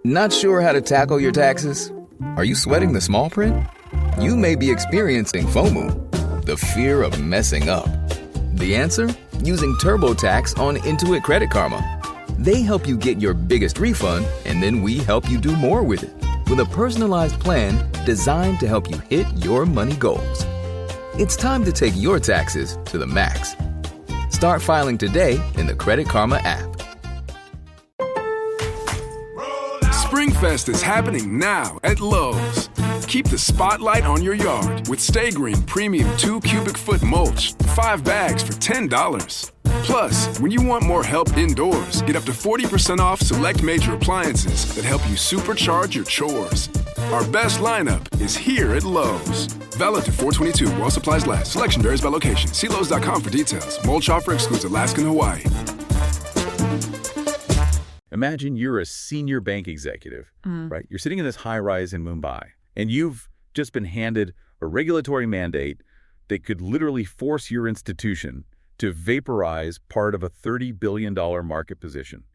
Not sure how to tackle your taxes? Are you sweating the small print? You may be experiencing FOMO, the fear of messing up. The answer? Using TurboTax on Intuit Credit Karma. They help you get your biggest refund, and then we help you do more with it. With a personalized plan designed to help you hit your money goals. It's time to take your taxes to the max. Start filing today in the Credit Karma app. Springfest is happening now at Lowe's. Keep the spotlight on your yard with Stay Green Premium 2 cubic foot mulch, 5 bags for $10. Plus, when you want more help indoors, get up to 40% off select major appliances that help you supercharge your chores. Our best lineup is here at Lowe's. Valid to 4/22 while supplies last. Selection varies by location. See Lowe's.com for details. Mulch offer excludes Alaska and Hawaii. Imagine you're a senior bank executive, right? You're sitting in this high-rise in Mumbai, and you've just been handed a regulatory mandate that could literally force your institution to vaporize part of a $30 billion market position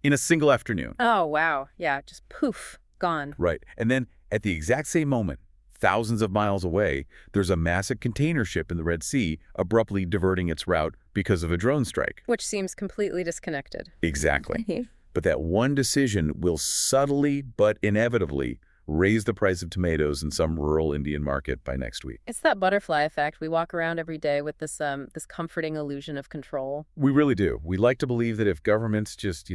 in a single afternoon. Oh, wow. Yeah, just poof, gone. Right. And then at the exact same moment, thousands of miles away, there's a massive container ship in the Red Sea abruptly diverting its route because of a drone strike. Which seems completely disconnected. Exactly. But that one decision will subtly but inevitably raise the price of tomatoes in some rural Indian market by next week. It's that butterfly effect. We walk around every day with this comforting illusion of control. We really do. We like to believe that if governments just,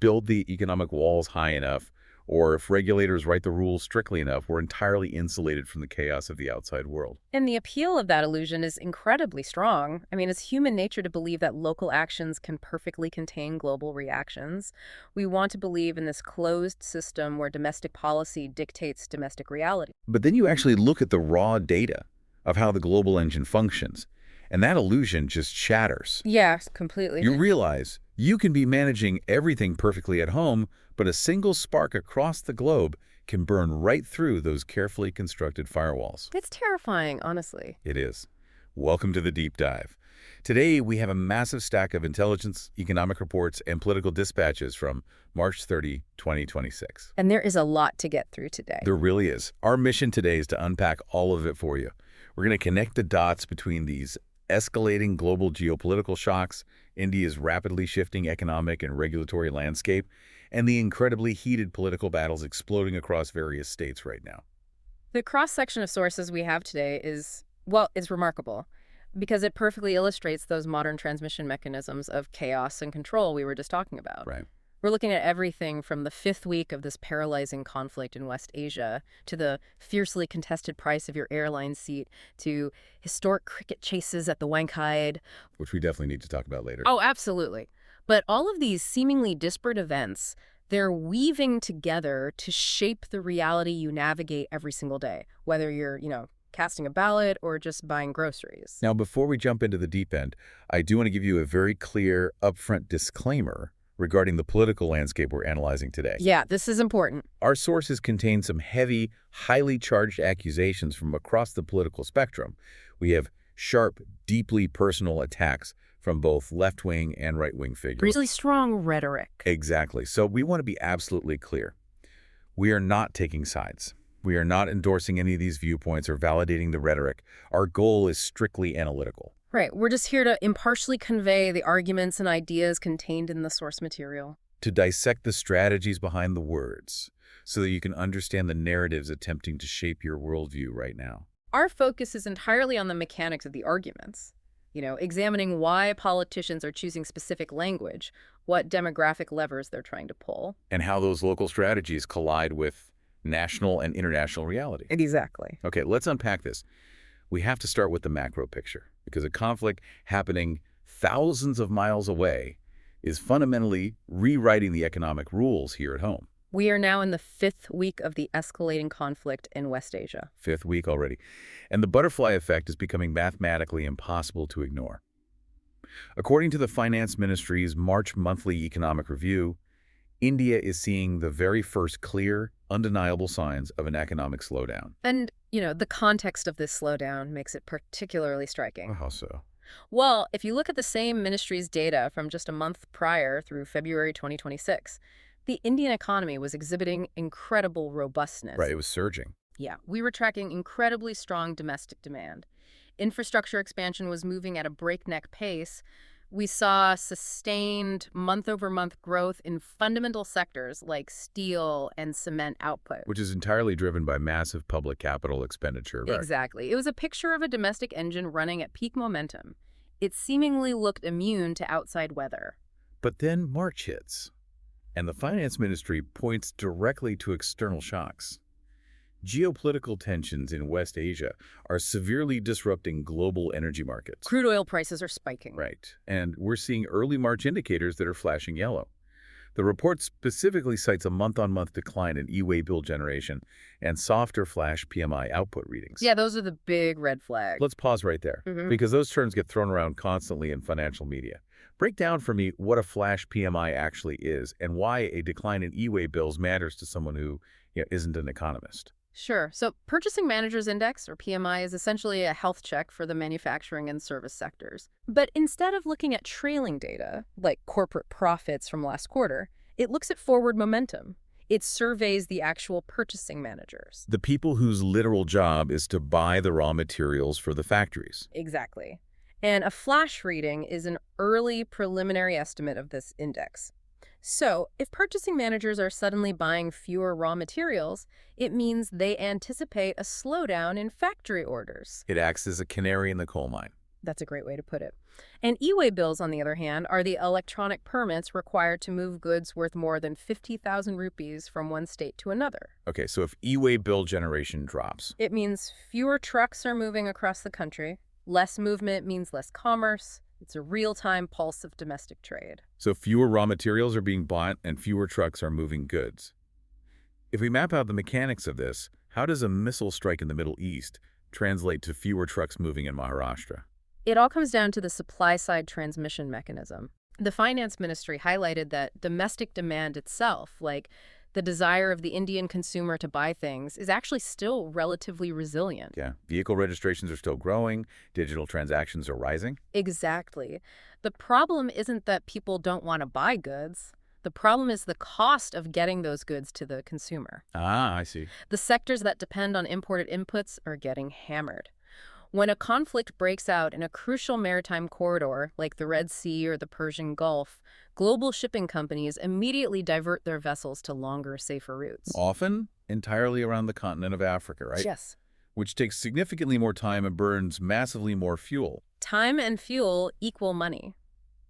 build the economic walls high enough, or if regulators write the rules strictly enough, we're entirely insulated from the chaos of the outside world. And the appeal of that illusion is incredibly strong. I mean, it's human nature to believe that local actions can perfectly contain global reactions. We want to believe in this closed system where domestic policy dictates domestic reality. But then you actually look at the raw data of how the global engine functions, and that illusion just shatters. Yes, completely. You realize you can be managing everything perfectly at home, but a single spark across the globe can burn right through those carefully constructed firewalls. It's terrifying, honestly. It is. Welcome to the Deep Dive. Today, we have a massive stack of intelligence, economic reports, and political dispatches from March 30, 2026. And there is a lot to get through today. There really is. Our mission today is to unpack all of it for you. We're going to connect the dots between these escalating global geopolitical shocks, India's rapidly shifting economic and regulatory landscape, and the incredibly heated political battles exploding across various states right now. The cross-section of sources we have today is remarkable because it perfectly illustrates those modern transmission mechanisms of chaos and control we were just talking about. Right. We're looking at everything from the 5th week of this paralyzing conflict in West Asia to the fiercely contested price of your airline seat to historic cricket chases at the Wankhede. Which we definitely need to talk about later. Oh, absolutely. But all of these seemingly disparate events, they're weaving together to shape the reality you navigate every single day, whether you're, casting a ballot or just buying groceries. Now, before we jump into the deep end, I do want to give you a very clear upfront disclaimer regarding the political landscape we're analyzing today. Yeah, this is important. Our sources contain some heavy, highly charged accusations from across the political spectrum. We have sharp, deeply personal attacks from both left-wing and right-wing figures. Really strong rhetoric. Exactly. So we want to be absolutely clear. We are not taking sides. We are not endorsing any of these viewpoints or validating the rhetoric. Our goal is strictly analytical. Right. We're just here to impartially convey the arguments and ideas contained in the source material. To dissect the strategies behind the words so that you can understand the narratives attempting to shape your worldview right now. Our focus is entirely on the mechanics of the arguments. Examining why politicians are choosing specific language, what demographic levers they're trying to pull. And how those local strategies collide with national and international reality. Exactly. Okay, let's unpack this. We have to start with the macro picture, because a conflict happening thousands of miles away is fundamentally rewriting the economic rules here at home. We are now in the 5th week of the escalating conflict in West Asia. 5th week already. And the butterfly effect is becoming mathematically impossible to ignore. According to the Finance Ministry's March monthly economic review, India is seeing the very first clear, undeniable signs of an economic slowdown. And, the context of this slowdown makes it particularly striking. How so? Well, if you look at the same ministry's data from just a month prior through February 2026, The Indian economy was exhibiting incredible robustness. Right, it was surging. Yeah, we were tracking incredibly strong domestic demand. Infrastructure expansion was moving at a breakneck pace. We saw sustained month-over-month growth in fundamental sectors like steel and cement output. Which is entirely driven by massive public capital expenditure. Right? Exactly. It was a picture of a domestic engine running at peak momentum. It seemingly looked immune to outside weather. But then March hits, and the finance ministry points directly to external shocks. Geopolitical tensions in West Asia are severely disrupting global energy markets. Crude oil prices are spiking. Right. And we're seeing early March indicators that are flashing yellow. The report specifically cites a month-on-month decline in e-way bill generation and softer flash PMI output readings. Yeah, those are the big red flags. Let's pause right there, because those terms get thrown around constantly in financial media. Break down for me what a flash PMI actually is and why a decline in e-way bills matters to someone who isn't an economist. Sure. So Purchasing Managers Index, or PMI, is essentially a health check for the manufacturing and service sectors. But instead of looking at trailing data, like corporate profits from last quarter, it looks at forward momentum. It surveys the actual purchasing managers. The people whose literal job is to buy the raw materials for the factories. Exactly. And a flash reading is an early preliminary estimate of this index. So, if purchasing managers are suddenly buying fewer raw materials, it means they anticipate a slowdown in factory orders. It acts as a canary in the coal mine. That's a great way to put it. And e-way bills, on the other hand, are the electronic permits required to move goods worth more than 50,000 rupees from one state to another. Okay, so if e-way bill generation drops, it means fewer trucks are moving across the country. Less movement means less commerce. It's a real-time pulse of domestic trade. So fewer raw materials are being bought and fewer trucks are moving goods. If we map out the mechanics of this, how does a missile strike in the Middle East translate to fewer trucks moving in Maharashtra? It all comes down to the supply-side transmission mechanism. The finance ministry highlighted that domestic demand itself, like the desire of the Indian consumer to buy things, is actually still relatively resilient. Yeah, vehicle registrations are still growing, digital transactions are rising. Exactly. The problem isn't that people don't want to buy goods. The problem is the cost of getting those goods to the consumer. Ah, I see. The sectors that depend on imported inputs are getting hammered. When a conflict breaks out in a crucial maritime corridor, like the Red Sea or the Persian Gulf, global shipping companies immediately divert their vessels to longer, safer routes. Often entirely around the continent of Africa, right? Yes. Which takes significantly more time and burns massively more fuel. Time and fuel equal money.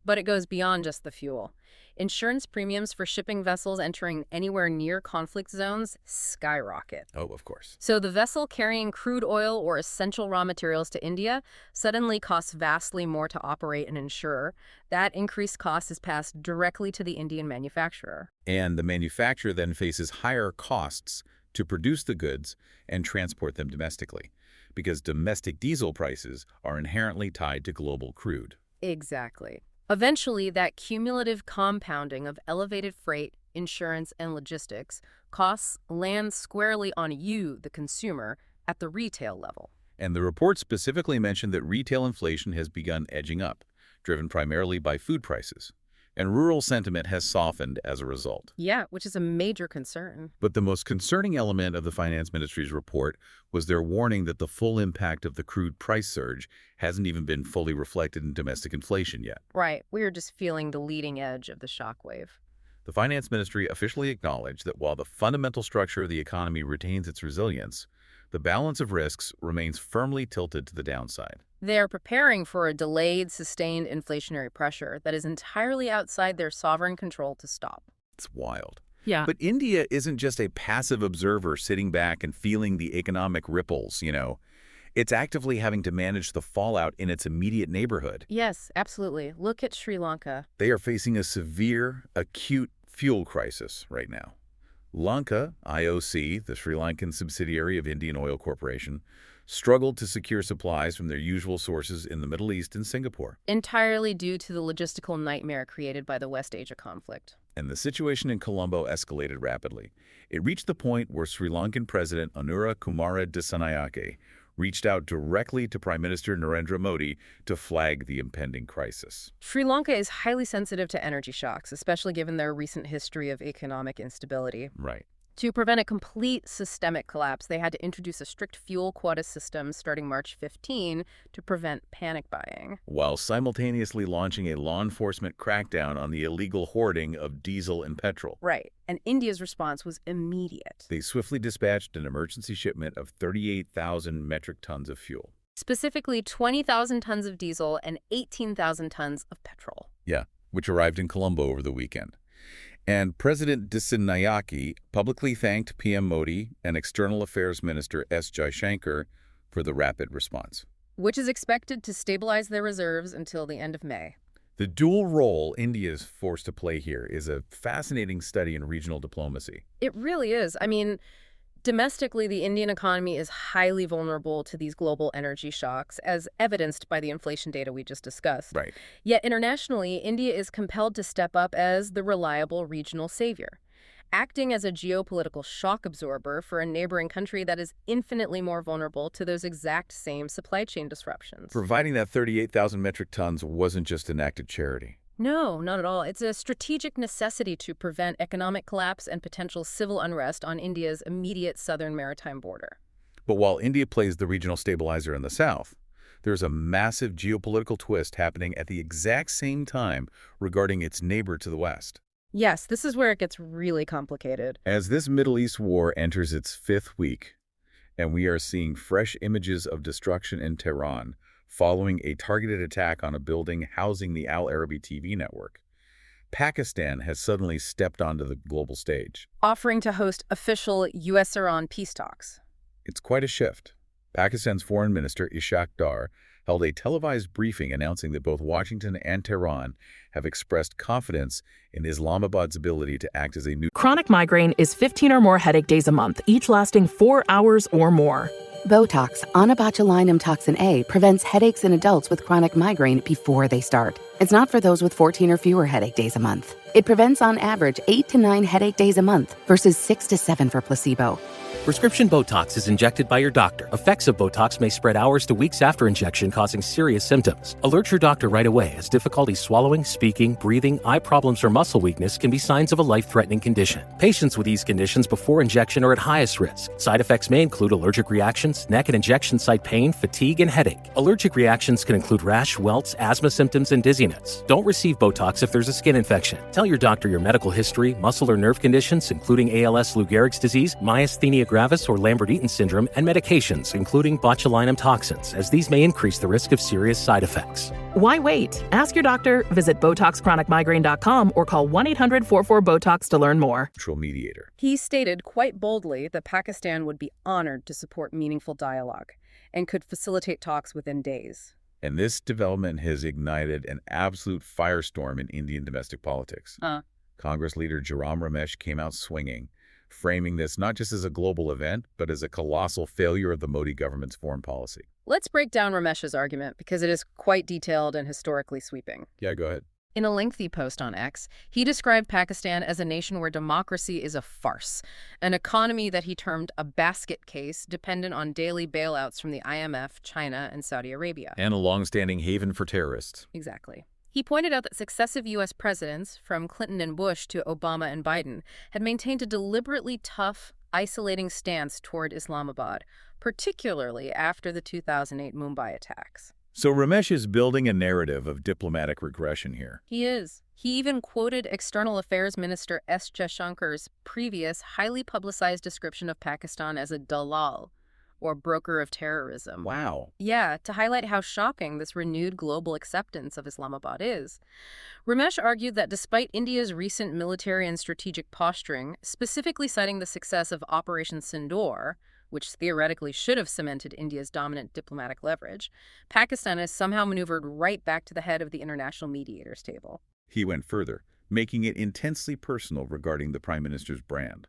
But it goes beyond just the fuel. Insurance premiums for shipping vessels entering anywhere near conflict zones skyrocket. Oh, of course. So the vessel carrying crude oil or essential raw materials to India suddenly costs vastly more to operate and insure. That increased cost is passed directly to the Indian manufacturer. And the manufacturer then faces higher costs to produce the goods and transport them domestically, because domestic diesel prices are inherently tied to global crude. Exactly. Eventually, that cumulative compounding of elevated freight, insurance, and logistics costs land squarely on you, the consumer, at the retail level. And the report specifically mentioned that retail inflation has begun edging up, driven primarily by food prices. And rural sentiment has softened as a result. Yeah, which is a major concern. But the most concerning element of the Finance Ministry's report was their warning that the full impact of the crude price surge hasn't even been fully reflected in domestic inflation yet. Right. We're just feeling the leading edge of the shockwave. The Finance Ministry officially acknowledged that while the fundamental structure of the economy retains its resilience, the balance of risks remains firmly tilted to the downside. They are preparing for a delayed, sustained inflationary pressure that is entirely outside their sovereign control to stop. It's wild. Yeah. But India isn't just a passive observer sitting back and feeling the economic ripples, It's actively having to manage the fallout in its immediate neighborhood. Yes, absolutely. Look at Sri Lanka. They are facing a severe, acute fuel crisis right now. Lanka, IOC, the Sri Lankan subsidiary of Indian Oil Corporation, struggled to secure supplies from their usual sources in the Middle East and Singapore. Entirely due to the logistical nightmare created by the West Asia conflict. And the situation in Colombo escalated rapidly. It reached the point where Sri Lankan President Anura Kumara Dissanayake reached out directly to Prime Minister Narendra Modi to flag the impending crisis. Sri Lanka is highly sensitive to energy shocks, especially given their recent history of economic instability. Right. To prevent a complete systemic collapse, they had to introduce a strict fuel quota system starting March 15 to prevent panic buying. While simultaneously launching a law enforcement crackdown on the illegal hoarding of diesel and petrol. Right. And India's response was immediate. They swiftly dispatched an emergency shipment of 38,000 metric tons of fuel. Specifically, 20,000 tons of diesel and 18,000 tons of petrol. Yeah, which arrived in Colombo over the weekend. And President Dissanayake publicly thanked PM Modi and External Affairs Minister S. Jaishankar for the rapid response. Which is expected to stabilize their reserves until the end of May. The dual role India is forced to play here is a fascinating study in regional diplomacy. It really is. I mean, domestically, the Indian economy is highly vulnerable to these global energy shocks, as evidenced by the inflation data we just discussed. Right. Yet internationally, India is compelled to step up as the reliable regional savior, acting as a geopolitical shock absorber for a neighboring country that is infinitely more vulnerable to those exact same supply chain disruptions. Providing that 38,000 metric tons wasn't just an act of charity. No, not at all. It's a strategic necessity to prevent economic collapse and potential civil unrest on India's immediate southern maritime border. But while India plays the regional stabilizer in the south, there's a massive geopolitical twist happening at the exact same time regarding its neighbor to the west. Yes, this is where it gets really complicated. As this Middle East war enters its fifth week, and we are seeing fresh images of destruction in Tehran, following a targeted attack on a building housing the Al Arabi TV network, Pakistan has suddenly stepped onto the global stage. Offering to host official U.S.-Iran peace talks. It's quite a shift. Pakistan's Foreign Minister Ishaq Dar held a televised briefing announcing that both Washington and Tehran have expressed confidence in Islamabad's ability to act as a new... Chronic migraine is 15 or more headache days a month, each lasting 4 hours or more. Botox, onabotulinum toxin A, prevents headaches in adults with chronic migraine before they start. It's not for those with 14 or fewer headache days a month. It prevents on average 8 to 9 headache days a month versus 6 to 7 for placebo. Prescription Botox is injected by your doctor. Effects of Botox may spread hours to weeks after injection, causing serious symptoms. Alert your doctor right away, as difficulty swallowing, speaking, breathing, eye problems, or muscle weakness can be signs of a life-threatening condition. Patients with these conditions before injection are at highest risk. Side effects may include allergic reactions, neck and injection site pain, fatigue, and headache. Allergic reactions can include rash, welts, asthma symptoms, and dizziness. Don't receive Botox if there's a skin infection. Tell your doctor your medical history, muscle or nerve conditions, including ALS, Lou Gehrig's disease, myasthenia gravis, or Lambert-Eaton syndrome, and medications, including botulinum toxins, as these may increase the risk of serious side effects. Why wait? Ask your doctor, visit BotoxChronicMigraine.com, or call 1-800-44-BOTOX to learn more. mediator. He stated quite boldly that Pakistan would be honored to support meaningful dialogue and could facilitate talks within days. And this development has ignited an absolute firestorm in Indian domestic politics. Congress leader Jairam Ramesh came out swinging, framing this not just as a global event, but as a colossal failure of the Modi government's foreign policy. Let's break down Ramesh's argument because it is quite detailed and historically sweeping. Yeah, go ahead. In a lengthy post on X, he described Pakistan as a nation where democracy is a farce, an economy that he termed a basket case dependent on daily bailouts from the IMF, China, and Saudi Arabia. And a long-standing haven for terrorists. Exactly. He pointed out that successive U.S. presidents, from Clinton and Bush to Obama and Biden, had maintained a deliberately tough, isolating stance toward Islamabad, particularly after the 2008 Mumbai attacks. So Ramesh is building a narrative of diplomatic regression here. He is. He even quoted External Affairs Minister S. Jaishankar's previous, highly publicized description of Pakistan as a dalal, or broker of terrorism. Wow. Yeah, to highlight how shocking this renewed global acceptance of Islamabad is. Ramesh argued that despite India's recent military and strategic posturing, specifically citing the success of Operation Sindoor, which theoretically should have cemented India's dominant diplomatic leverage, Pakistan has somehow maneuvered right back to the head of the international mediators table. He went further, making it intensely personal regarding the Prime Minister's brand.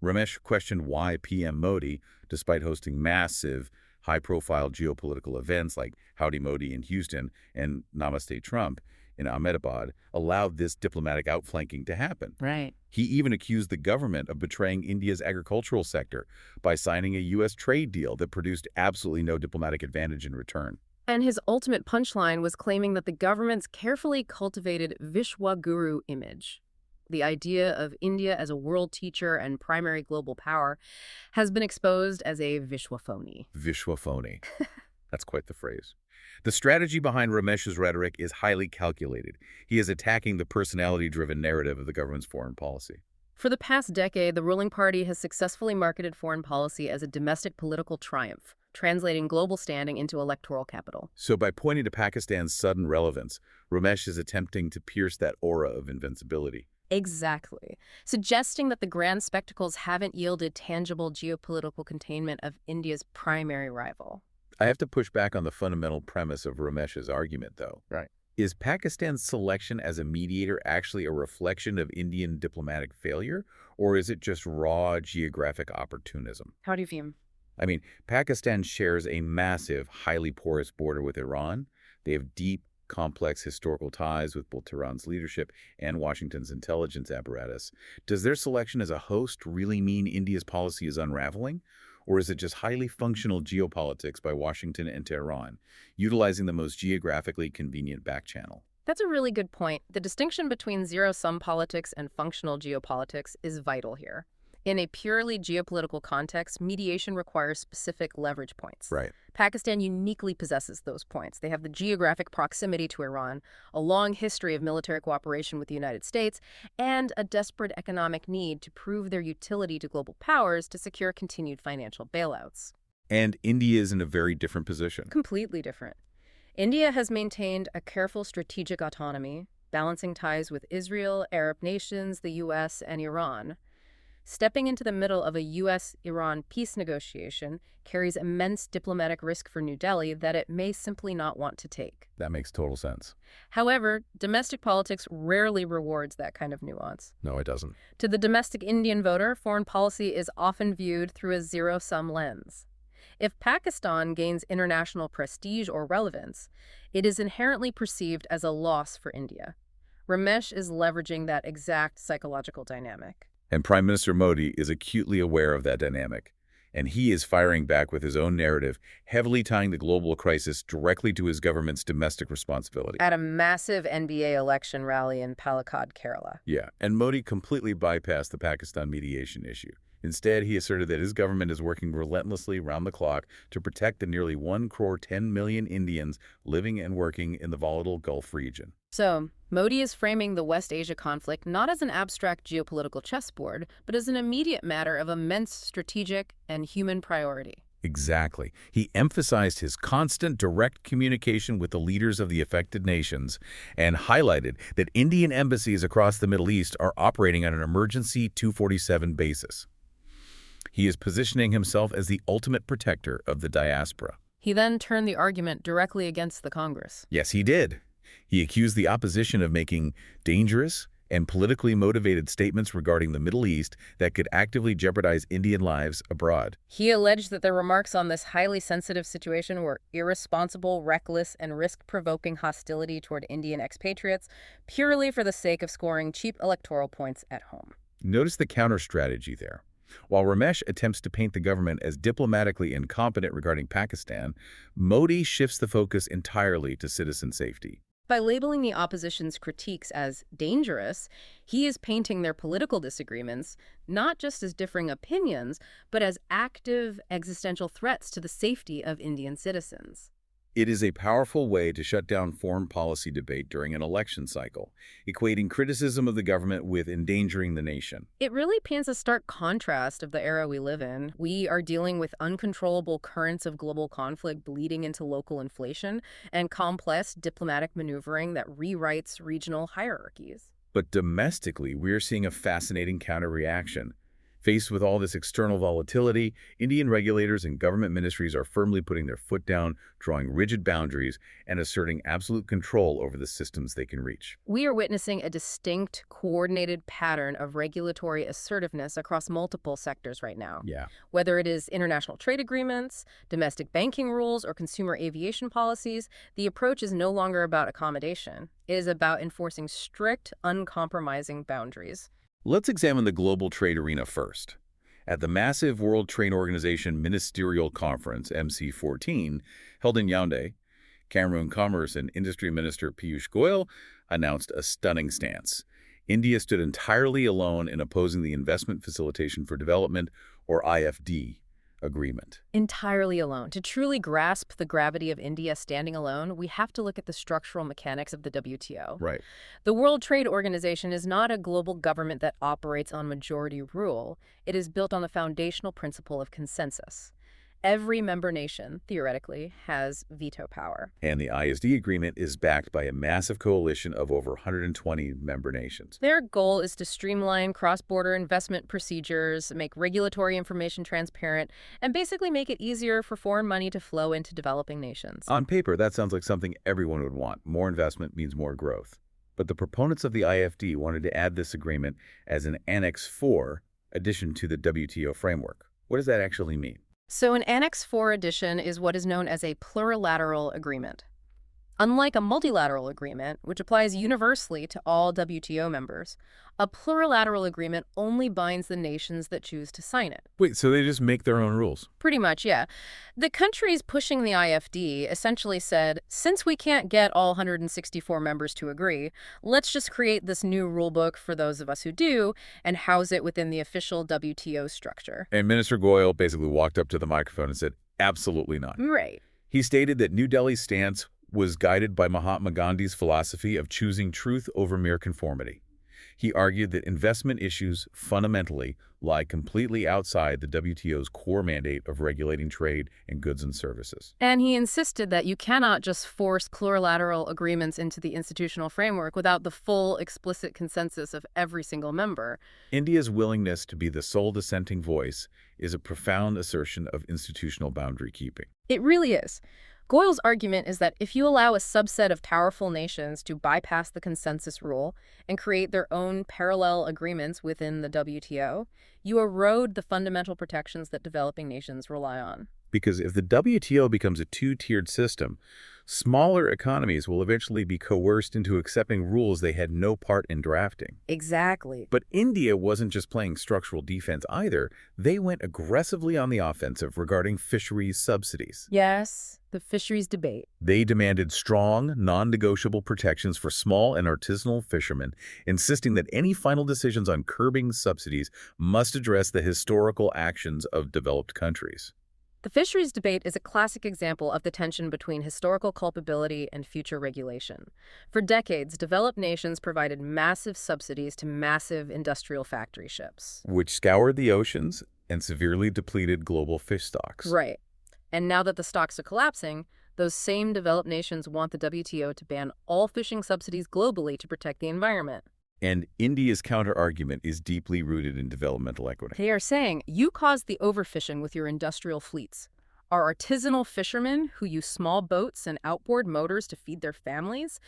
Ramesh questioned why PM Modi, despite hosting massive, high-profile geopolitical events like Howdy Modi in Houston and Namaste Trump, in Ahmedabad allowed this diplomatic outflanking to happen. Right. He even accused the government of betraying India's agricultural sector by signing a U.S. trade deal that produced absolutely no diplomatic advantage in return. And his ultimate punchline was claiming that the government's carefully cultivated Vishwaguru image, the idea of India as a world teacher and primary global power, has been exposed as a Vishwaphony. Vishwaphony. That's quite the phrase. The strategy behind Ramesh's rhetoric is highly calculated. He is attacking the personality-driven narrative of the government's foreign policy. For the past decade, the ruling party has successfully marketed foreign policy as a domestic political triumph, translating global standing into electoral capital. So by pointing to Pakistan's sudden relevance, Ramesh is attempting to pierce that aura of invincibility. Exactly. Suggesting that the grand spectacles haven't yielded tangible geopolitical containment of India's primary rival. I have to push back on the fundamental premise of Ramesh's argument, though. Right. Is Pakistan's selection as a mediator actually a reflection of Indian diplomatic failure, or is it just raw geographic opportunism? How do you view? I mean, Pakistan shares a massive, highly porous border with Iran. They have deep, complex historical ties with both Tehran's leadership and Washington's intelligence apparatus. Does their selection as a host really mean India's policy is unraveling? Or is it just highly functional geopolitics by Washington and Tehran, utilizing the most geographically convenient back channel? That's a really good point. The distinction between zero-sum politics and functional geopolitics is vital here. In a purely geopolitical context, mediation requires specific leverage points. Right. Pakistan uniquely possesses those points. They have the geographic proximity to Iran, a long history of military cooperation with the United States, and a desperate economic need to prove their utility to global powers to secure continued financial bailouts. And India is in a very different position. Completely different. India has maintained a careful strategic autonomy, balancing ties with Israel, Arab nations, the U.S., and Iran. Stepping into the middle of a U.S.-Iran peace negotiation carries immense diplomatic risk for New Delhi that it may simply not want to take. That makes total sense. However, domestic politics rarely rewards that kind of nuance. No, it doesn't. To the domestic Indian voter, foreign policy is often viewed through a zero-sum lens. If Pakistan gains international prestige or relevance, it is inherently perceived as a loss for India. Ramesh is leveraging that exact psychological dynamic. And Prime Minister Modi is acutely aware of that dynamic. And he is firing back with his own narrative, heavily tying the global crisis directly to his government's domestic responsibility. At a massive NBA election rally in Palakkad, Kerala. Yeah, and Modi completely bypassed the Pakistan mediation issue. Instead, he asserted that his government is working relentlessly round the clock to protect the nearly 1,10,000,000 Indians living and working in the volatile Gulf region. So, Modi is framing the West Asia conflict not as an abstract geopolitical chessboard, but as an immediate matter of immense strategic and human priority. Exactly. He emphasized his constant direct communication with the leaders of the affected nations and highlighted that Indian embassies across the Middle East are operating on an emergency 247 basis. He is positioning himself as the ultimate protector of the diaspora. He then turned the argument directly against the Congress. Yes, he did. He accused the opposition of making dangerous and politically motivated statements regarding the Middle East that could actively jeopardize Indian lives abroad. He alleged that their remarks on this highly sensitive situation were irresponsible, reckless, and risk-provoking hostility toward Indian expatriates purely for the sake of scoring cheap electoral points at home. Notice the counter-strategy there. While Ramesh attempts to paint the government as diplomatically incompetent regarding Pakistan, Modi shifts the focus entirely to citizen safety. By labeling the opposition's critiques as dangerous, he is painting their political disagreements not just as differing opinions, but as active existential threats to the safety of Indian citizens. It is a powerful way to shut down foreign policy debate during an election cycle, equating criticism of the government with endangering the nation. It really paints a stark contrast of the era we live in. We are dealing with uncontrollable currents of global conflict bleeding into local inflation and complex diplomatic maneuvering that rewrites regional hierarchies. But domestically, we're seeing a fascinating counter-reaction. Faced with all this external volatility, Indian regulators and government ministries are firmly putting their foot down, drawing rigid boundaries, and asserting absolute control over the systems they can reach. We are witnessing a distinct, coordinated pattern of regulatory assertiveness across multiple sectors right now. Yeah. Whether it is international trade agreements, domestic banking rules, or consumer aviation policies, the approach is no longer about accommodation. It is about enforcing strict, uncompromising boundaries. Let's examine the global trade arena first. At the massive World Trade Organization Ministerial Conference, MC14, held in Yaoundé, Cameroon Commerce and Industry Minister Piyush Goyal announced a stunning stance. India stood entirely alone in opposing the Investment Facilitation for Development, or IFD, agreement. Entirely alone. To truly grasp the gravity of India standing alone, we have to look at the structural mechanics of the WTO. Right. The World Trade Organization is not a global government that operates on majority rule. It is built on the foundational principle of consensus. Every member nation, theoretically, has veto power. And the ISD agreement is backed by a massive coalition of over 120 member nations. Their goal is to streamline cross-border investment procedures, make regulatory information transparent, and basically make it easier for foreign money to flow into developing nations. On paper, that sounds like something everyone would want. More investment means more growth. But the proponents of the IFD wanted to add this agreement as an Annex 4 addition to the WTO framework. What does that actually mean? So an Annex 4 addition is what is known as a plurilateral agreement. Unlike a multilateral agreement, which applies universally to all WTO members, a plurilateral agreement only binds the nations that choose to sign it. Wait, so they just make their own rules? Pretty much, yeah. The countries pushing the IFD essentially said, since we can't get all 164 members to agree, let's just create this new rule book for those of us who do and house it within the official WTO structure. And Minister Goyal basically walked up to the microphone and said, absolutely not. Right. He stated that New Delhi's stance was guided by Mahatma Gandhi's philosophy of choosing truth over mere conformity. He argued that investment issues fundamentally lie completely outside the WTO's core mandate of regulating trade and goods and services. And he insisted that you cannot just force plurilateral agreements into the institutional framework without the full explicit consensus of every single member. India's willingness to be the sole dissenting voice is a profound assertion of institutional boundary keeping. It really is. Goyal's argument is that if you allow a subset of powerful nations to bypass the consensus rule and create their own parallel agreements within the WTO, you erode the fundamental protections that developing nations rely on. Because if the WTO becomes a two-tiered system, smaller economies will eventually be coerced into accepting rules they had no part in drafting. Exactly. But India wasn't just playing structural defense either. They went aggressively on the offensive regarding fisheries subsidies. Yes, the fisheries debate. They demanded strong, non-negotiable protections for small and artisanal fishermen, insisting that any final decisions on curbing subsidies must address the historical actions of developed countries. The fisheries debate is a classic example of the tension between historical culpability and future regulation. For decades, developed nations provided massive subsidies to massive industrial factory ships, which scoured the oceans and severely depleted global fish stocks. Right. And now that the stocks are collapsing, those same developed nations want the WTO to ban all fishing subsidies globally to protect the environment. And India's counter-argument is deeply rooted in developmental equity. They are saying, you caused the overfishing with your industrial fleets. Our artisanal fishermen, who use small boats and outboard motors to feed their families,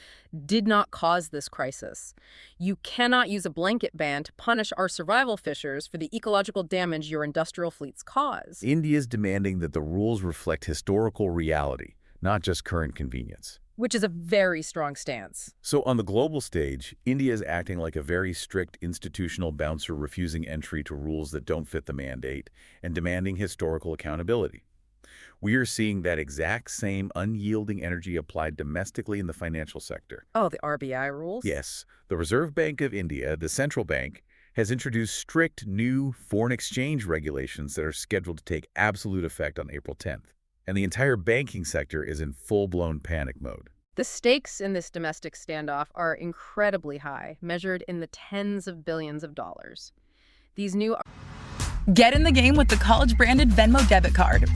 did not cause this crisis. You cannot use a blanket ban to punish our survival fishers for the ecological damage your industrial fleets cause. India is demanding that the rules reflect historical reality, not just current convenience. Which is a very strong stance. So on the global stage, India is acting like a very strict institutional bouncer, refusing entry to rules that don't fit the mandate and demanding historical accountability. We are seeing that exact same unyielding energy applied domestically in the financial sector. Oh, the RBI rules? Yes. The Reserve Bank of India, the central bank, has introduced strict new foreign exchange regulations that are scheduled to take absolute effect on April 10th. And the entire banking sector is in full-blown panic mode. The stakes in this domestic standoff are incredibly high, measured in the tens of billions of dollars. These new... Get in the game with the college-branded Venmo debit card.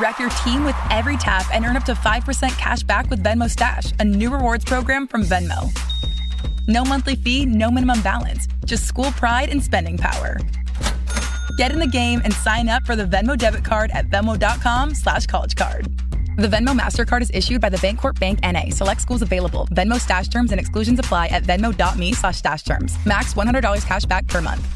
Wreck your team with every tap and earn up to 5% cash back with Venmo Stash, a new rewards program from Venmo. No monthly fee, no minimum balance, just school pride and spending power. Get in the game and sign up for the Venmo debit card at venmo.com/collegecard. The Venmo MasterCard is issued by the Bancorp Bank N.A. Select schools available. Venmo stash terms and exclusions apply at venmo.me/stash terms. Max $100 cash back per month.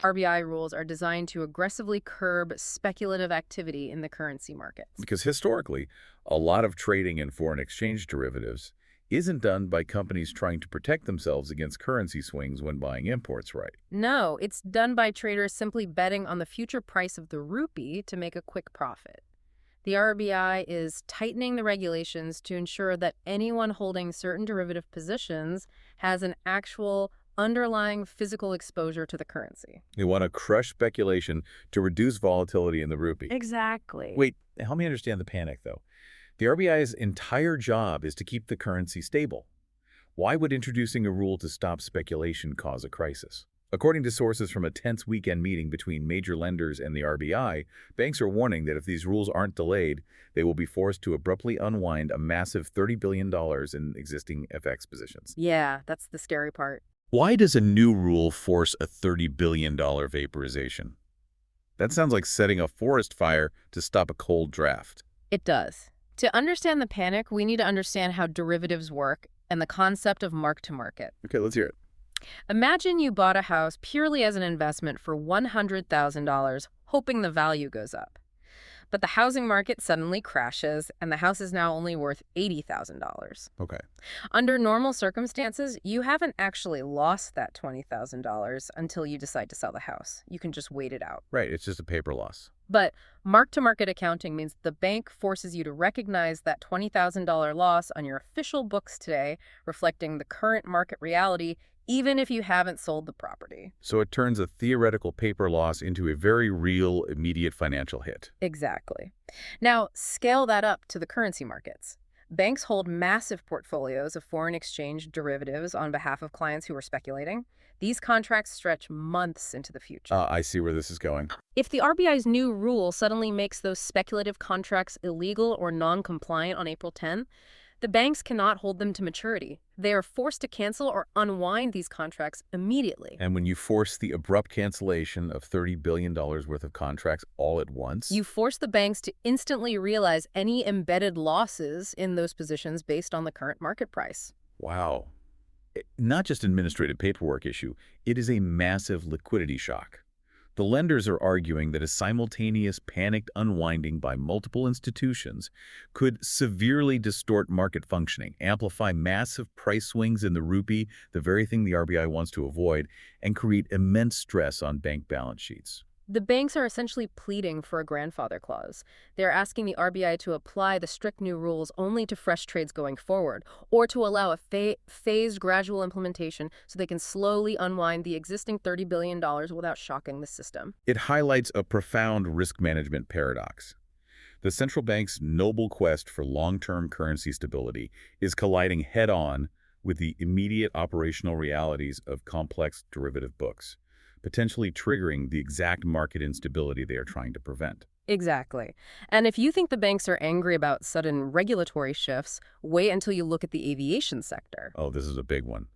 RBI rules are designed to aggressively curb speculative activity in the currency markets. Because historically, a lot of trading in foreign exchange derivatives isn't done by companies trying to protect themselves against currency swings when buying imports, right? No, it's done by traders simply betting on the future price of the rupee to make a quick profit. The RBI is tightening the regulations to ensure that anyone holding certain derivative positions has an actual underlying physical exposure to the currency. They want to crush speculation to reduce volatility in the rupee. Exactly. Wait, help me understand the panic, though. The RBI's entire job is to keep the currency stable. Why would introducing a rule to stop speculation cause a crisis? According to sources from a tense weekend meeting between major lenders and the RBI, banks are warning that if these rules aren't delayed, they will be forced to abruptly unwind a massive $30 billion in existing FX positions. Yeah, that's the scary part. Why does a new rule force a $30 billion vaporization? That sounds like setting a forest fire to stop a cold draft. It does. To understand the panic, we need to understand how derivatives work and the concept of mark-to-market. Okay, let's hear it. Imagine you bought a house purely as an investment for $100,000, hoping the value goes up. But the housing market suddenly crashes, and the house is now only worth $80,000. Okay. Under normal circumstances, you haven't actually lost that $20,000 until you decide to sell the house. You can just wait it out. Right, it's just a paper loss. But mark-to-market accounting means the bank forces you to recognize that $20,000 loss on your official books today, reflecting the current market reality, even if you haven't sold the property. So it turns a theoretical paper loss into a very real, immediate financial hit. Exactly. Now, scale that up to the currency markets. Banks hold massive portfolios of foreign exchange derivatives on behalf of clients who are speculating. These contracts stretch months into the future. I see where this is going. If the RBI's new rule suddenly makes those speculative contracts illegal or non-compliant on April 10, the banks cannot hold them to maturity. They are forced to cancel or unwind these contracts immediately. And when you force the abrupt cancellation of $30 billion worth of contracts all at once, you force the banks to instantly realize any embedded losses in those positions based on the current market price. wow. Not just an administrative paperwork issue, it is a massive liquidity shock. The lenders are arguing that a simultaneous panicked unwinding by multiple institutions could severely distort market functioning, amplify massive price swings in the rupee, the very thing the RBI wants to avoid, and create immense stress on bank balance sheets. The banks are essentially pleading for a grandfather clause. They're asking the RBI to apply the strict new rules only to fresh trades going forward, or to allow a phased gradual implementation so they can slowly unwind the existing $30 billion without shocking the system. It highlights a profound risk management paradox. The central bank's noble quest for long-term currency stability is colliding head-on with the immediate operational realities of complex derivative books, potentially triggering the exact market instability they are trying to prevent. Exactly. And if you think the banks are angry about sudden regulatory shifts, wait until you look at the aviation sector. Oh, this is a big one.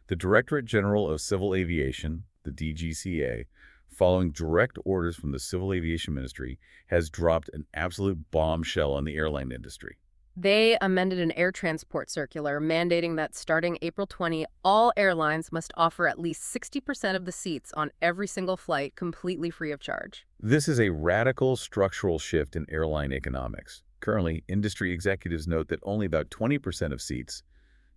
The Directorate General of Civil Aviation, the DGCA, following direct orders from the Civil Aviation Ministry, has dropped an absolute bombshell on the airline industry. They amended an air transport circular mandating that starting April 20, all airlines must offer at least 60% of the seats on every single flight completely free of charge. This is a radical structural shift in airline economics. Currently, industry executives note that only about 20% of seats,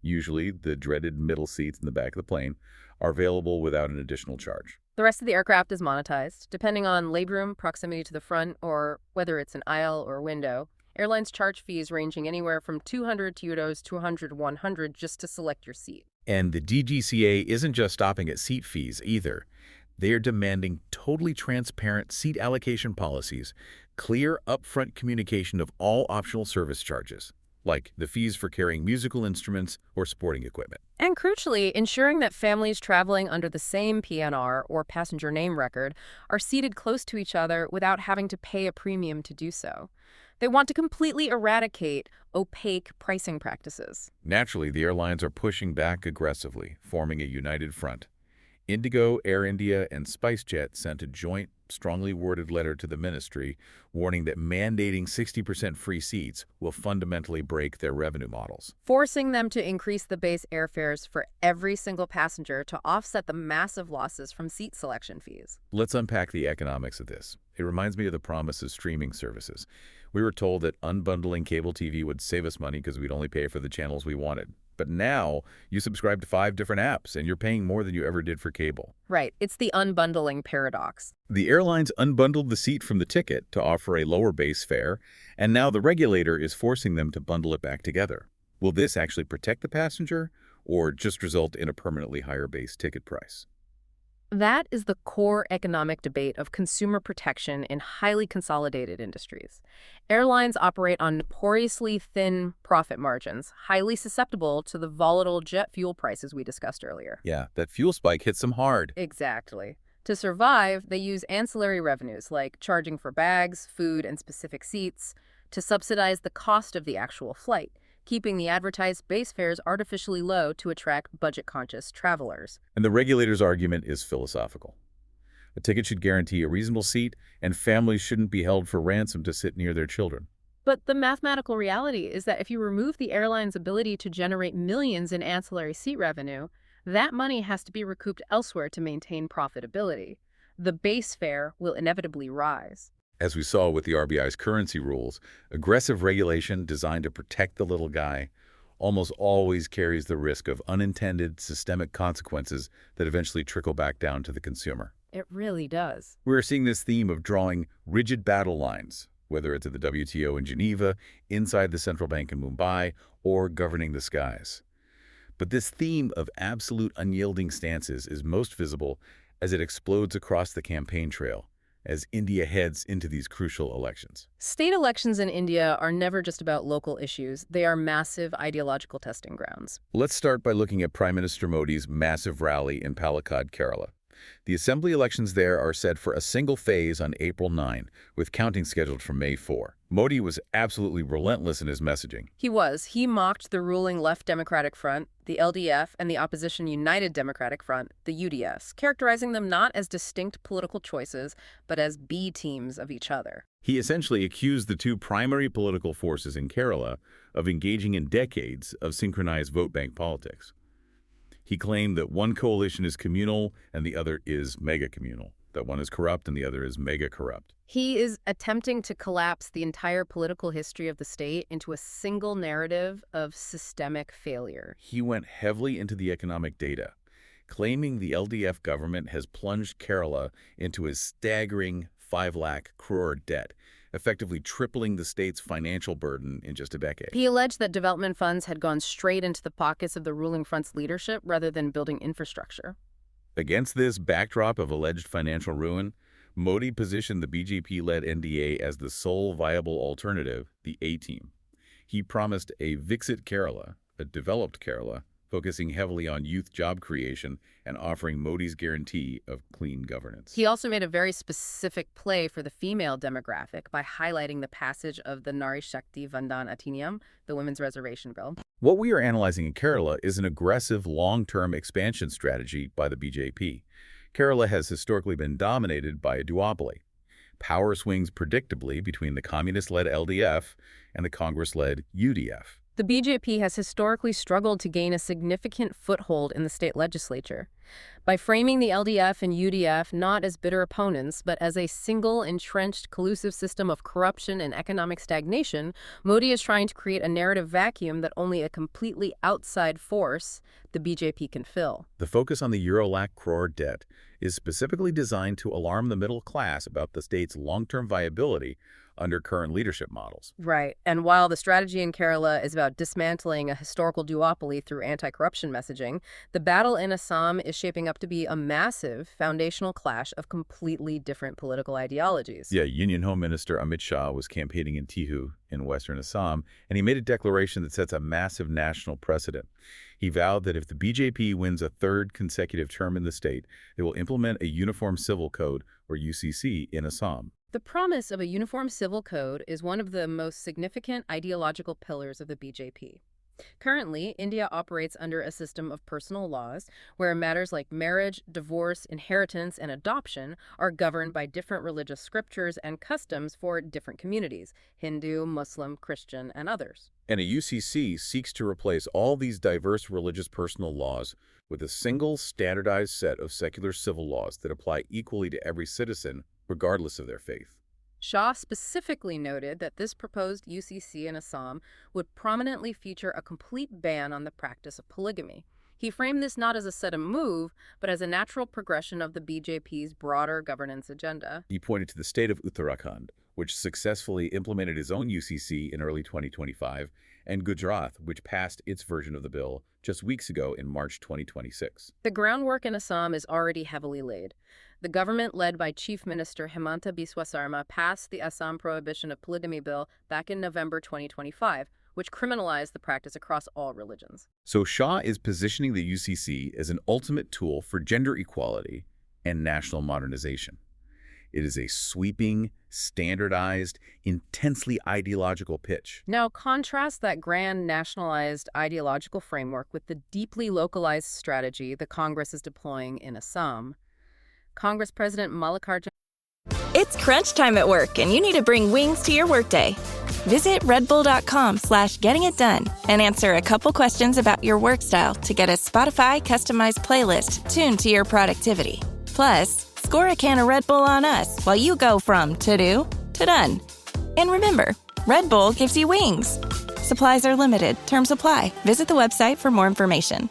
usually the dreaded middle seats in the back of the plane, are available without an additional charge. The rest of the aircraft is monetized, depending on legroom, proximity to the front, or whether it's an aisle or window. Airlines charge fees ranging anywhere from 200 euros to 100 just to select your seat. And the DGCA isn't just stopping at seat fees either. They are demanding totally transparent seat allocation policies, clear upfront communication of all optional service charges, like the fees for carrying musical instruments or sporting equipment. And crucially, ensuring that families traveling under the same PNR or passenger name record are seated close to each other without having to pay a premium to do so. They want to completely eradicate opaque pricing practices. Naturally, the airlines are pushing back aggressively, forming a united front. Indigo, Air India, and SpiceJet sent a joint strongly worded letter to the ministry warning that mandating 60% free seats will fundamentally break their revenue models. Forcing them to increase the base airfares for every single passenger to offset the massive losses from seat selection fees. Let's unpack the economics of this. It reminds me of the promise of streaming services. We were told that unbundling cable TV would save us money because we'd only pay for the channels we wanted. But now you subscribe to 5 different apps and you're paying more than you ever did for cable. Right. It's the unbundling paradox. The airlines unbundled the seat from the ticket to offer a lower base fare, and now the regulator is forcing them to bundle it back together. Will this actually protect the passenger or just result in a permanently higher base ticket price? That is the core economic debate of consumer protection in highly consolidated industries. Airlines operate on notoriously thin profit margins, highly susceptible to the volatile jet fuel prices we discussed earlier. Yeah, that fuel spike hits them hard. Exactly. To survive, they use ancillary revenues like charging for bags, food, and specific seats to subsidize the cost of the actual flight, keeping the advertised base fares artificially low to attract budget-conscious travelers. And the regulator's argument is philosophical. A ticket should guarantee a reasonable seat, and families shouldn't be held for ransom to sit near their children. But the mathematical reality is that if you remove the airline's ability to generate millions in ancillary seat revenue, that money has to be recouped elsewhere to maintain profitability. The base fare will inevitably rise. As we saw with the RBI's currency rules, aggressive regulation designed to protect the little guy almost always carries the risk of unintended systemic consequences that eventually trickle back down to the consumer. It really does. We're seeing this theme of drawing rigid battle lines, whether it's at the WTO in Geneva, inside the central bank in Mumbai, or governing the skies. But this theme of absolute unyielding stances is most visible as it explodes across the campaign trail, as India heads into these crucial elections. State elections in India are never just about local issues. They are massive ideological testing grounds. Let's start by looking at Prime Minister Modi's massive rally in Palakkad, Kerala. The assembly elections there are set for a single phase on April 9, with counting scheduled for May 4. Modi was absolutely relentless in his messaging. He was. He mocked the ruling Left Democratic Front, the LDF, and the opposition United Democratic Front, the UDS, characterizing them not as distinct political choices, but as B teams of each other. He essentially accused the two primary political forces in Kerala of engaging in decades of synchronized vote bank politics. He claimed that one coalition is communal and the other is mega-communal, that one is corrupt and the other is mega-corrupt. He is attempting to collapse the entire political history of the state into a single narrative of systemic failure. He went heavily into the economic data, claiming the LDF government has plunged Kerala into a staggering 5 lakh crore debt, effectively tripling the state's financial burden in just a decade. He alleged that development funds had gone straight into the pockets of the ruling front's leadership rather than building infrastructure. Against this backdrop of alleged financial ruin, Modi positioned the BJP-led NDA as the sole viable alternative, the A-team. He promised a Viksit Kerala, a developed Kerala, focusing heavily on youth job creation and offering Modi's guarantee of clean governance. He also made a very specific play for the female demographic by highlighting the passage of the Nari Shakti Vandan Adhiniyam, the Women's Reservation Bill. What we are analyzing in Kerala is an aggressive long-term expansion strategy by the BJP. Kerala has historically been dominated by a duopoly. Power swings predictably between the communist-led LDF and the Congress-led UDF. The BJP has historically struggled to gain a significant foothold in the state legislature. By framing the LDF and UDF not as bitter opponents, but as a single, entrenched, collusive system of corruption and economic stagnation, Modi is trying to create a narrative vacuum that only a completely outside force, the BJP, can fill. The focus on the Euro lakh crore debt is specifically designed to alarm the middle class about the state's long-term viability under current leadership models. Right. And while the strategy in Kerala is about dismantling a historical duopoly through anti-corruption messaging, the battle in Assam is shaping up to be a massive foundational clash of completely different political ideologies. Yeah, Union Home Minister Amit Shah was campaigning in Tihu in western Assam, and he made a declaration that sets a massive national precedent. He vowed that if the BJP wins a third consecutive term in the state, they will implement a Uniform Civil Code, or UCC, in Assam. The promise of a uniform civil code is one of the most significant ideological pillars of the BJP. Currently, India operates under a system of personal laws where matters like marriage, divorce, inheritance, and adoption are governed by different religious scriptures and customs for different communities: Hindu, Muslim, Christian, and others. And a UCC seeks to replace all these diverse religious personal laws with a single standardized set of secular civil laws that apply equally to every citizen, regardless of their faith. Shah specifically noted that this proposed UCC in Assam would prominently feature a complete ban on the practice of polygamy. He framed this not as a sudden move, but as a natural progression of the BJP's broader governance agenda. He pointed to the state of Uttarakhand, which successfully implemented its own UCC in early 2025, and Gujarat, which passed its version of the bill just weeks ago in March 2026. The groundwork in Assam is already heavily laid. The government led by Chief Minister Himanta Biswa Sarma passed the Assam Prohibition of Polygamy Bill back in November 2025, which criminalized the practice across all religions. So Shah is positioning the UCC as an ultimate tool for gender equality and national modernization. It is a sweeping, standardized, intensely ideological pitch. Now, contrast that grand nationalized ideological framework with the deeply localized strategy the Congress is deploying in Assam. Congress President Mallikarjun. It's crunch time at work, and you need to bring wings to your workday. Visit redbull.com/gettingitdone and answer a couple questions about your work style to get a Spotify customized playlist tuned to your productivity. Plus, score a can of Red Bull on us while you go from to-do to done. And remember, Red Bull gives you wings. Supplies are limited. Terms apply. Visit the website for more information.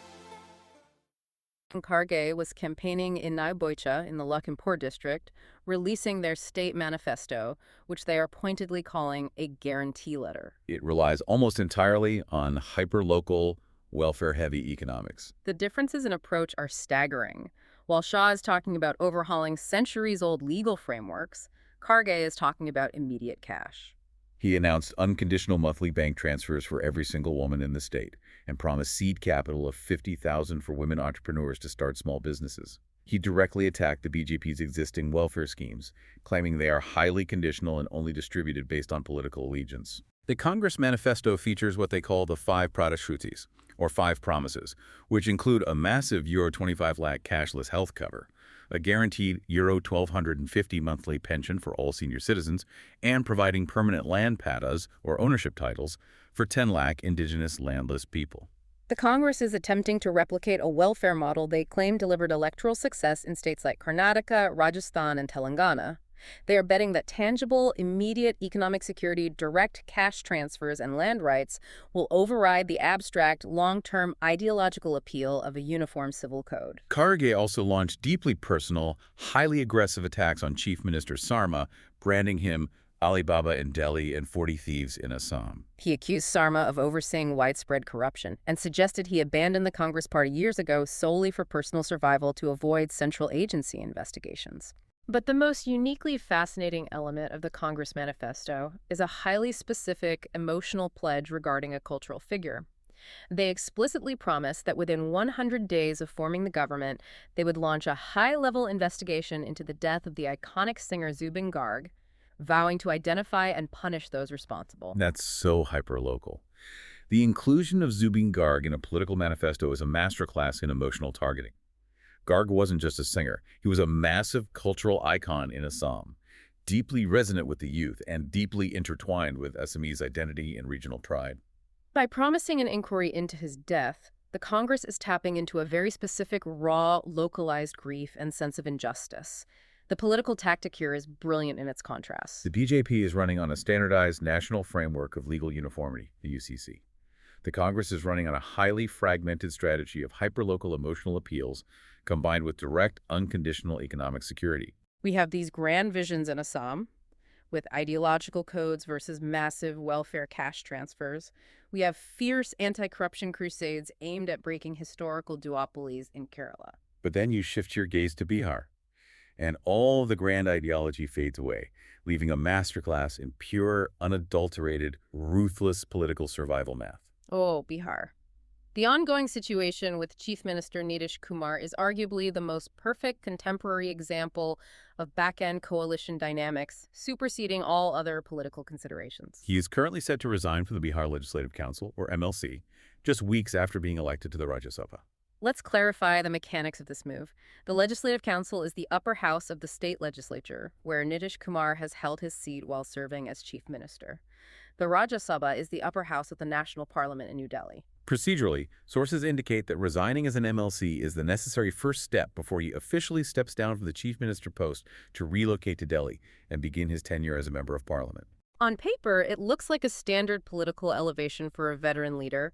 Kharge was campaigning in Boicha in the Lakhimpur district, releasing their state manifesto, which they are pointedly calling a guarantee letter. It relies almost entirely on hyper-local, welfare-heavy economics. The differences in approach are staggering. While Shah is talking about overhauling centuries-old legal frameworks, Kharge is talking about immediate cash. He announced unconditional monthly bank transfers for every single woman in the state and promised seed capital of $50,000 for women entrepreneurs to start small businesses. He directly attacked the BJP's existing welfare schemes, claiming they are highly conditional and only distributed based on political allegiance. The Congress manifesto features what they call the 5 Pratishrutis, or 5 promises, which include a massive €25 lakh cashless health cover, a guaranteed €1,250 monthly pension for all senior citizens, and providing permanent land pattas, or ownership titles, for 10 lakh indigenous landless people. The Congress is attempting to replicate a welfare model they claim delivered electoral success in states like Karnataka, Rajasthan, and Telangana. They are betting that tangible, immediate economic security, direct cash transfers, and land rights will override the abstract, long-term ideological appeal of a uniform civil code. Kharge also launched deeply personal, highly aggressive attacks on Chief Minister Sarma, branding him Alibaba in Delhi and 40 thieves in Assam. He accused Sarma of overseeing widespread corruption and suggested he abandoned the Congress Party years ago solely for personal survival to avoid central agency investigations. But the most uniquely fascinating element of the Congress Manifesto is a highly specific, emotional pledge regarding a cultural figure. They explicitly promise that within 100 days of forming the government, they would launch a high-level investigation into the death of the iconic singer Zubin Garg, vowing to identify and punish those responsible. That's so hyper-local. The inclusion of Zubin Garg in a political manifesto is a masterclass in emotional targeting. Garg wasn't just a singer. He was a massive cultural icon in Assam, deeply resonant with the youth and deeply intertwined with Assamese identity and regional pride. By promising an inquiry into his death, the Congress is tapping into a very specific, raw, localized grief and sense of injustice. The political tactic here is brilliant in its contrast. The BJP is running on a standardized national framework of legal uniformity, the UCC. The Congress is running on a highly fragmented strategy of hyperlocal emotional appeals combined with direct, unconditional economic security. We have these grand visions in Assam, with ideological codes versus massive welfare cash transfers. We have fierce anti-corruption crusades aimed at breaking historical duopolies in Kerala. But then you shift your gaze to Bihar, and all the grand ideology fades away, leaving a masterclass in pure, unadulterated, ruthless political survival math. Oh, Bihar. The ongoing situation with Chief Minister Nitish Kumar is arguably the most perfect contemporary example of back-end coalition dynamics, superseding all other political considerations. He is currently set to resign from the Bihar Legislative Council, or MLC, just weeks after being elected to the Rajya Sabha. Let's clarify the mechanics of this move. The Legislative Council is the upper house of the state legislature, where Nitish Kumar has held his seat while serving as chief minister. The Rajya Sabha is the upper house of the national parliament in New Delhi. Procedurally, sources indicate that resigning as an MLC is the necessary first step before he officially steps down from the chief minister post to relocate to Delhi and begin his tenure as a member of parliament. On paper, it looks like a standard political elevation for a veteran leader,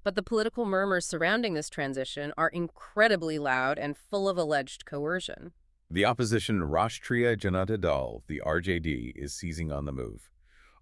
but the political murmurs surrounding this transition are incredibly loud and full of alleged coercion. The opposition Rashtriya Janata Dal, the RJD, is seizing on the move.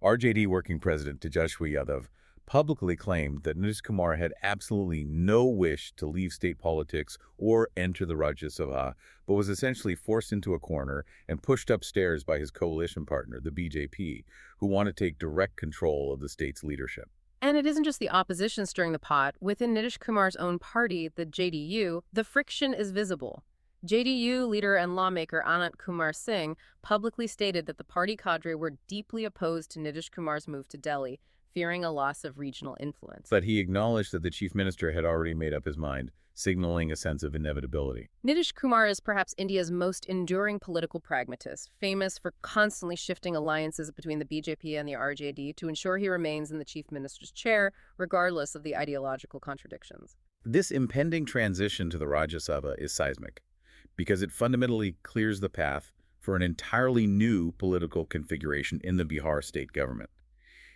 RJD working president Tejashwi Yadav publicly claimed that Nitish Kumar had absolutely no wish to leave state politics or enter the Rajya Sabha, but was essentially forced into a corner and pushed upstairs by his coalition partner, the BJP, who want to take direct control of the state's leadership. And it isn't just the opposition stirring the pot. Within Nitish Kumar's own party, the JDU, the friction is visible. JDU leader and lawmaker Anant Kumar Singh publicly stated that the party cadre were deeply opposed to Nitish Kumar's move to Delhi, fearing a loss of regional influence. But he acknowledged that the chief minister had already made up his mind, signaling a sense of inevitability. Nitish Kumar is perhaps India's most enduring political pragmatist, famous for constantly shifting alliances between the BJP and the RJD to ensure he remains in the chief minister's chair, regardless of the ideological contradictions. This impending transition to the Rajya Sabha is seismic, because it fundamentally clears the path for an entirely new political configuration in the Bihar state government.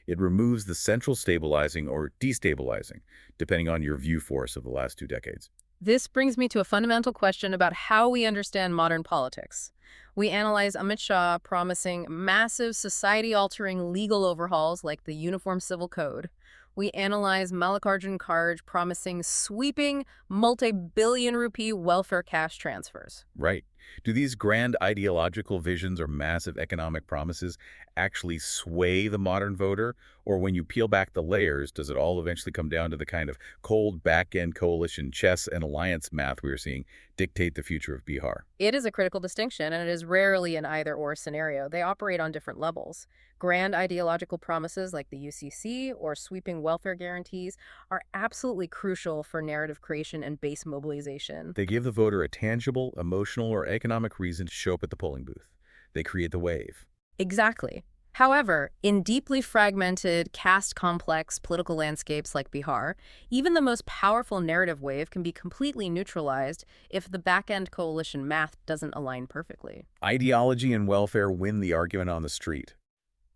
It removes the central stabilizing or destabilizing, depending on your view force of the last 2 decades. This brings me to a fundamental question about how we understand modern politics. We analyze Amit Shah promising massive society-altering legal overhauls like the Uniform Civil Code. We analyze Mallikarjun Kharge promising sweeping multi-billion rupee welfare cash transfers. Right. Do these grand ideological visions or massive economic promises actually sway the modern voter? Or when you peel back the layers, does it all eventually come down to the kind of cold back-end coalition chess and alliance math we are seeing dictate the future of Bihar? It is a critical distinction, and it is rarely an either-or scenario. They operate on different levels. Grand ideological promises like the UCC or sweeping welfare guarantees are absolutely crucial for narrative creation and base mobilization. They give the voter a tangible, emotional, or economic reason to show up at the polling booth. They create the wave. Exactly. However, in deeply fragmented, caste-complex political landscapes like Bihar, even the most powerful narrative wave can be completely neutralized if the back-end coalition math doesn't align perfectly. Ideology and welfare win the argument on the street.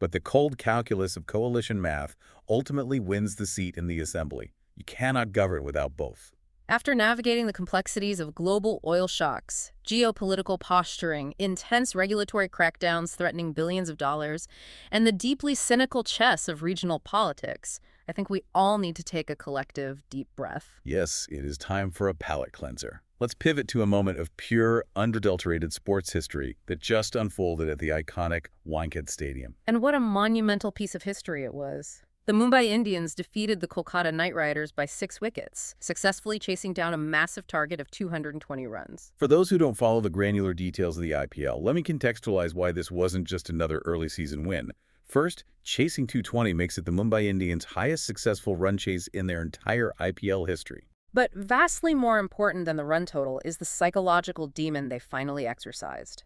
But the cold calculus of coalition math ultimately wins the seat in the assembly. You cannot govern without both. After navigating the complexities of global oil shocks, geopolitical posturing, intense regulatory crackdowns threatening billions of dollars, and the deeply cynical chess of regional politics, I think we all need to take a collective deep breath. Yes, it is time for a palate cleanser. Let's pivot to a moment of pure, unadulterated sports history that just unfolded at the iconic Wankhede Stadium. And what a monumental piece of history it was. The Mumbai Indians defeated the Kolkata Knight Riders by 6 wickets, successfully chasing down a massive target of 220 runs. For those who don't follow the granular details of the IPL, let me contextualize why this wasn't just another early season win. First, chasing 220 makes it the Mumbai Indians' highest successful run chase in their entire IPL history. But vastly more important than the run total is the psychological demon they finally exercised.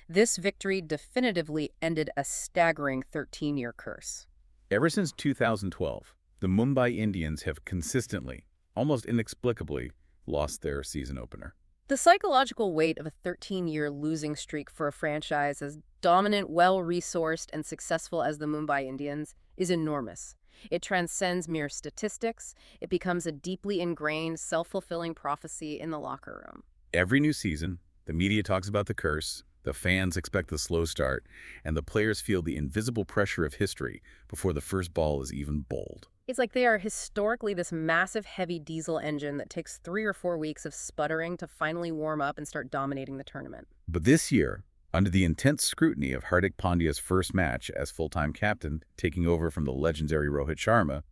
This victory definitively ended a staggering 13-year curse. Ever since 2012, the Mumbai Indians have consistently, almost inexplicably, lost their season opener. The psychological weight of a 13-year losing streak for a franchise as dominant, well-resourced, and successful as the Mumbai Indians is enormous. It transcends mere statistics. It becomes a deeply ingrained, self-fulfilling prophecy in the locker room. Every new season, the media talks about the curse, the fans expect the slow start, and the players feel the invisible pressure of history before the first ball is even bowled. It's like they are historically this massive, heavy diesel engine that takes 3 or 4 weeks of sputtering to finally warm up and start dominating the tournament. But this year, under the intense scrutiny of Hardik Pandya's first match as full-time captain, taking over from the legendary Rohit Sharma,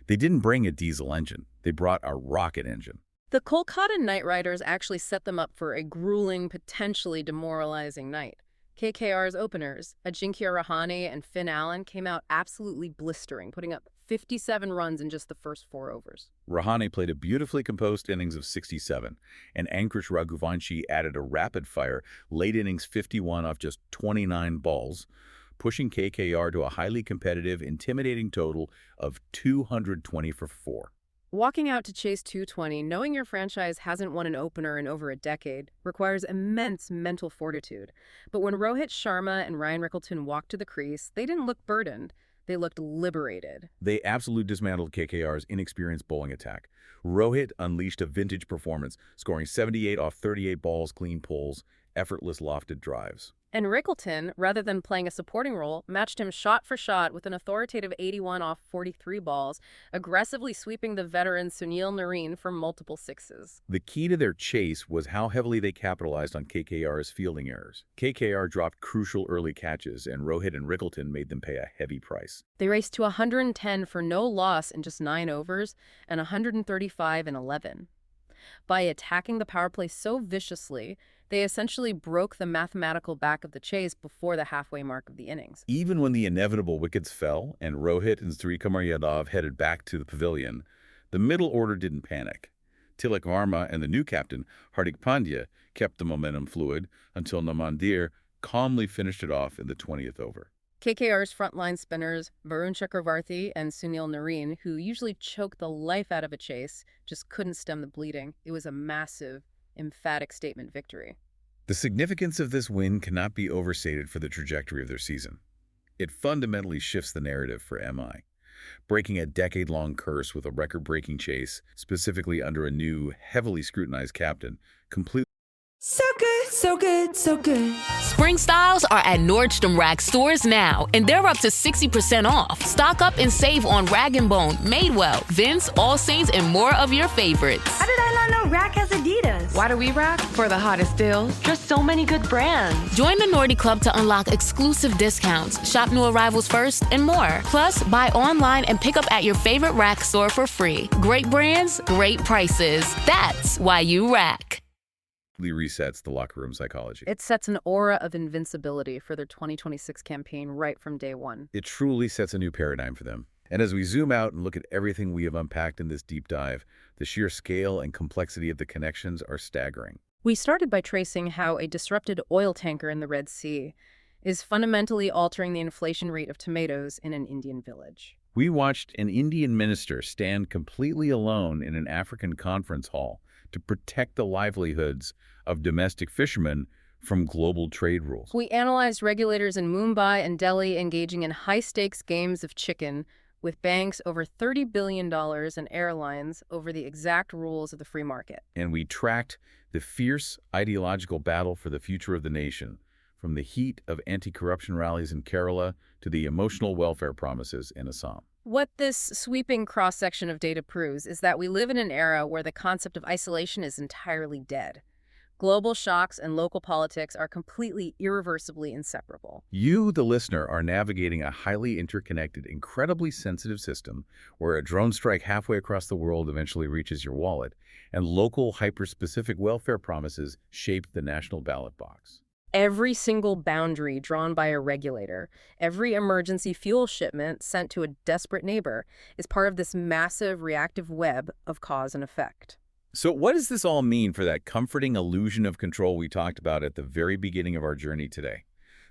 They didn't bring a diesel engine. They brought a rocket engine. The Kolkata Night Riders actually set them up for a grueling, potentially demoralizing night. KKR's openers, Ajinkya Rahane and Finn Allen, came out absolutely blistering, putting up 57 runs in just the first 4 overs. Rahane played a beautifully composed innings of 67, and Ankush Raghuvanshi added a rapid-fire late innings 51 off just 29 balls, pushing KKR to a highly competitive, intimidating total of 220 for 4. Walking out to chase 220, knowing your franchise hasn't won an opener in over a decade, requires immense mental fortitude. But when Rohit Sharma and Ryan Rickleton walked to the crease, they didn't look burdened. They looked liberated. They absolutely dismantled KKR's inexperienced bowling attack. Rohit unleashed a vintage performance, scoring 78 off 38 balls, clean pulls, effortless lofted drives. And Rickleton, rather than playing a supporting role, matched him shot for shot with an authoritative 81 off 43 balls, aggressively sweeping the veteran Sunil Narine for multiple sixes. The key to their chase was how heavily they capitalized on KKR's fielding errors. KKR dropped crucial early catches, and Rohit and Rickleton made them pay a heavy price. They raced to 110 for no loss in just 9 overs and 135 in 11. By attacking the power play so viciously, they essentially broke the mathematical back of the chase before the halfway mark of the innings. Even when the inevitable wickets fell and Rohit and Sri Kumar Yadav headed back to the pavilion, the middle order didn't panic. Tilak Varma and the new captain, Hardik Pandya, kept the momentum fluid until Namandir calmly finished it off in the 20th over. KKR's frontline spinners, Varun Chakravarti and Sunil Narine, who usually choke the life out of a chase, just couldn't stem the bleeding. It was a massive, emphatic statement victory. The significance of this win cannot be overstated for the trajectory of their season. It fundamentally shifts the narrative for MI, breaking a decade-long curse with a record-breaking chase, specifically under a new, heavily scrutinized captain, completely. So good, so good, so good. Spring styles are at Nordstrom Rack stores now, and they're up to 60% off. Stock up and save on Rag & Bone, Madewell, Vince, All Saints, and more of your favorites. How did I not know Rack has Adidas? Why do we rack? For the hottest deals. Just so many good brands. Join the Nordy Club to unlock exclusive discounts, shop new arrivals first, and more. Plus, buy online and pick up at your favorite Rack store for free. Great brands, great prices. That's why you rack. Resets the locker room psychology. It sets an aura of invincibility for their 2026 campaign right from day one. It truly sets a new paradigm for them. And as we zoom out and look at everything we have unpacked in this deep dive, the sheer scale and complexity of the connections are staggering. We started by tracing how a disrupted oil tanker in the Red Sea is fundamentally altering the inflation rate of tomatoes in an Indian village. We watched an Indian minister stand completely alone in an African conference hall to protect the livelihoods of domestic fishermen from global trade rules. We analyzed regulators in Mumbai and Delhi engaging in high-stakes games of chicken with banks over $30 billion and airlines over the exact rules of the free market. And we tracked the fierce ideological battle for the future of the nation, from the heat of anti-corruption rallies in Kerala to the emotional welfare promises in Assam. What this sweeping cross-section of data proves is that we live in an era where the concept of isolation is entirely dead. Global shocks and local politics are completely irreversibly inseparable. You, the listener, are navigating a highly interconnected, incredibly sensitive system where a drone strike halfway across the world eventually reaches your wallet, and local, hyper-specific welfare promises shape the national ballot box. Every single boundary drawn by a regulator, every emergency fuel shipment sent to a desperate neighbor is part of this massive reactive web of cause and effect. So what does this all mean for that comforting illusion of control we talked about at the very beginning of our journey today?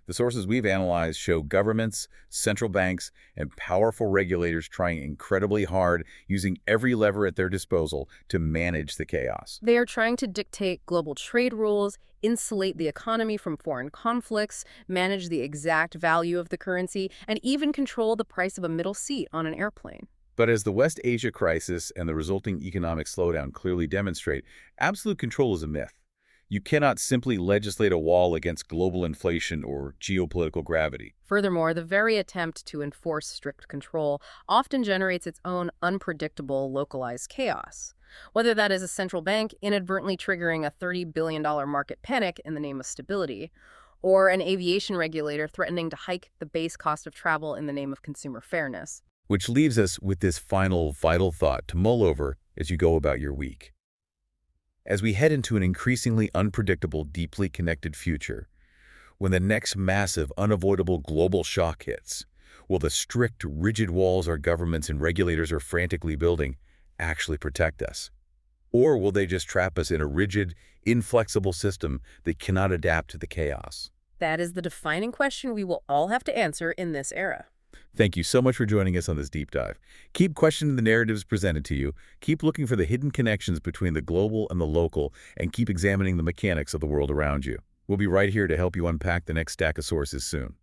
The sources we've analyzed show governments, central banks, and powerful regulators trying incredibly hard, using every lever at their disposal to manage the chaos. They are trying to dictate global trade rules, insulate the economy from foreign conflicts, manage the exact value of the currency, and even control the price of a middle seat on an airplane. But as the West Asia crisis and the resulting economic slowdown clearly demonstrate, absolute control is a myth. You cannot simply legislate a wall against global inflation or geopolitical gravity. Furthermore, the very attempt to enforce strict control often generates its own unpredictable, localized chaos. Whether that is a central bank inadvertently triggering a $30 billion market panic in the name of stability, or an aviation regulator threatening to hike the base cost of travel in the name of consumer fairness. Which leaves us with this final vital thought to mull over as you go about your week. As we head into an increasingly unpredictable, deeply connected future, when the next massive, unavoidable global shock hits, will the strict, rigid walls our governments and regulators are frantically building actually protect us? Or will they just trap us in a rigid, inflexible system that cannot adapt to the chaos? That is the defining question we will all have to answer in this era. Thank you so much for joining us on this deep dive. Keep questioning the narratives presented to you, keep looking for the hidden connections between the global and the local, and keep examining the mechanics of the world around you. We'll be right here to help you unpack the next stack of sources soon.